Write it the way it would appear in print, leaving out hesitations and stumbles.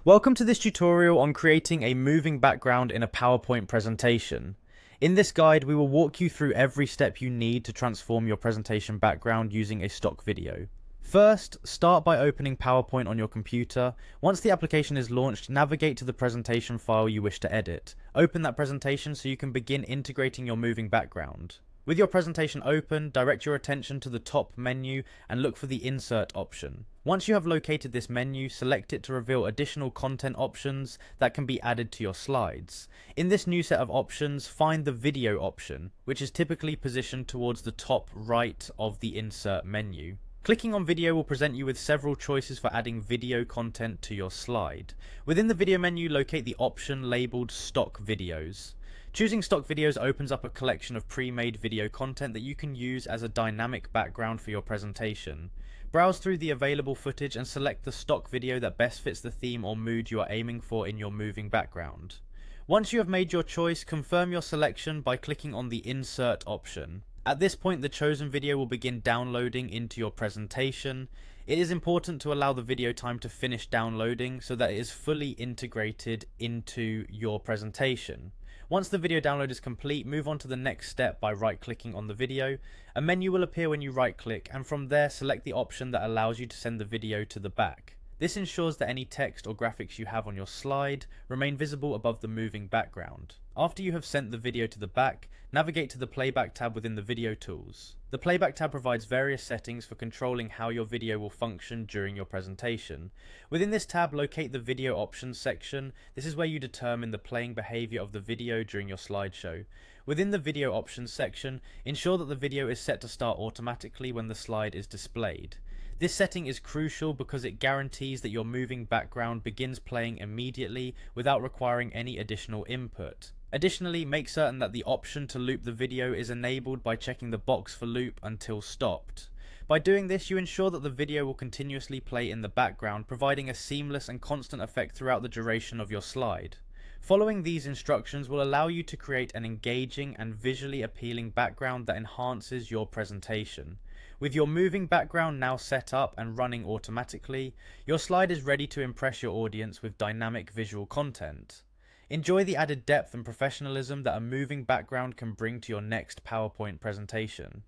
Welcome to this tutorial on creating a moving background in a PowerPoint presentation. In this guide, we will walk you through every step you need to transform your presentation background using a stock video. First, start by opening PowerPoint on your computer. Once the application is launched, navigate to the presentation file you wish to edit. Open that presentation so you can begin integrating your moving background. With your presentation open, direct your attention to the top menu and look for the Insert option. Once you have located this menu, select it to reveal additional content options that can be added to your slides. In this new set of options, find the Video option, which is typically positioned towards the top right of the Insert menu. Clicking on Video will present you with several choices for adding video content to your slide. Within the Video menu, locate the option labeled Stock Videos. Choosing stock videos opens up a collection of pre-made video content that you can use as a dynamic background for your presentation. Browse through the available footage and select the stock video that best fits the theme or mood you are aiming for in your moving background. Once you have made your choice, confirm your selection by clicking on the Insert option. At this point, the chosen video will begin downloading into your presentation. It is important to allow the video time to finish downloading so that it is fully integrated into your presentation. Once the video download is complete, move on to the next step by right-clicking on the video. A menu will appear when you right-click, and from there select the option that allows you to send the video to the back. This ensures that any text or graphics you have on your slide remain visible above the moving background. After you have sent the video to the back, navigate to the Playback tab within the Video tools. The Playback tab provides various settings for controlling how your video will function during your presentation. Within this tab, locate the Video Options section. This is where you determine the playing behavior of the video during your slideshow. Within the Video Options section, ensure that the video is set to start automatically when the slide is displayed. This setting is crucial because it guarantees that your moving background begins playing immediately without requiring any additional input. Additionally, make certain that the option to loop the video is enabled by checking the box for loop until stopped. By doing this, you ensure that the video will continuously play in the background, providing a seamless and constant effect throughout the duration of your slide. Following these instructions will allow you to create an engaging and visually appealing background that enhances your presentation. With your moving background now set up and running automatically, your slide is ready to impress your audience with dynamic visual content. Enjoy the added depth and professionalism that a moving background can bring to your next PowerPoint presentation.